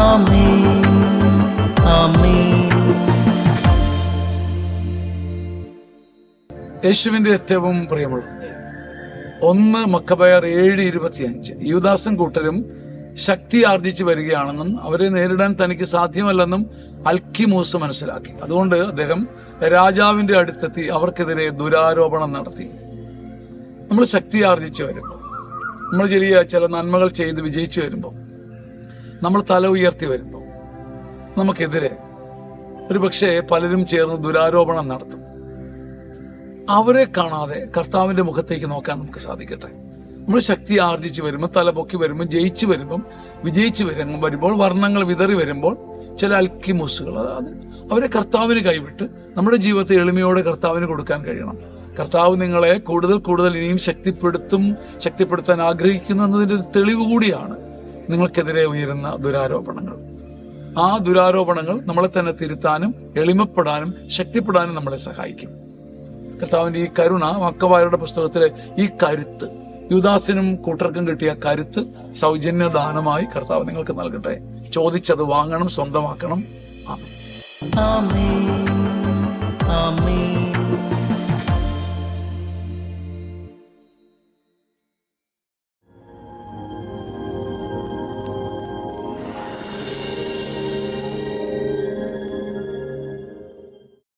ആമേൻ ആമേൻ. യേശുവിന്റെ ഏറ്റവും പ്രിയമുള്ളവരെ, 1 മക്കബയർ 7:25 യൂദാസും കൂട്ടരും ശക്തി ആർജിച്ചു വരികയാണെന്നും അവരെ നേരിടാൻ തനിക്ക് സാധ്യമല്ലെന്നും അൽക്കിമൂസ് മനസ്സിലാക്കി. അതുകൊണ്ട് അദ്ദേഹം രാജാവിന്റെ അടുത്തെത്തി അവർക്കെതിരെ ദുരാരോപണം നടത്തി. നമ്മൾ ശക്തി ആർജിച്ചു വരുമ്പോൾ, നമ്മൾ ചില നന്മകൾ ചെയ്ത് വിജയിച്ചു വരുമ്പോൾ, നമ്മൾ തല ഉയർത്തി വരുമ്പോൾ നമുക്കെതിരെ ഒരുപക്ഷെ പലരും ചേർന്ന് ദുരാരോപണം നടത്തും. അവരെ കാണാതെ കർത്താവിന്റെ മുഖത്തേക്ക് നോക്കാൻ നമുക്ക് സാധിക്കട്ടെ. നമ്മൾ ശക്തി ആർജിച്ചു വരുമ്പോൾ, തല പൊക്കി വരുമ്പോൾ, ജയിച്ചു വരുമ്പം, വിജയിച്ചു വരുമ്പോൾ, വർണ്ണങ്ങൾ വിതറി വരുമ്പോൾ ചില അൽക്കിമൂസുകൾ, അതായത് അവരെ കർത്താവിന് കൈവിട്ട് നമ്മുടെ ജീവിതത്തെ എളിമയോടെ കർത്താവിന് കൊടുക്കാൻ കഴിയണം. കർത്താവ് നിങ്ങളെ കൂടുതൽ ഇനിയും ശക്തിപ്പെടുത്താൻ ആഗ്രഹിക്കുന്നു എന്നതിന്റെ ഒരു തെളിവ് കൂടിയാണ് നിങ്ങൾക്കെതിരെ ഉയരുന്ന ദുരാരോപണങ്ങൾ. ആ ദുരാരോപണങ്ങൾ നമ്മളെ തന്നെ തിരുത്താനും എളിമപ്പെടാനും ശക്തിപ്പെടാനും നമ്മളെ സഹായിക്കും. കർത്താവിന്റെ ഈ കരുണ, മക്കബയരുടെ പുസ്തകത്തിലെ ഈ കരുത്ത്, യൂദാസിനും കൂട്ടർക്കും കിട്ടിയ കരുത്ത് സൗജന്യദാനമായി കർത്താവ് നിങ്ങൾക്ക് നൽകട്ടെ. ചോദിച്ചത് വാങ്ങണം, സ്വന്തമാക്കണം. ആമേൻ ആമേൻ ആമേൻ.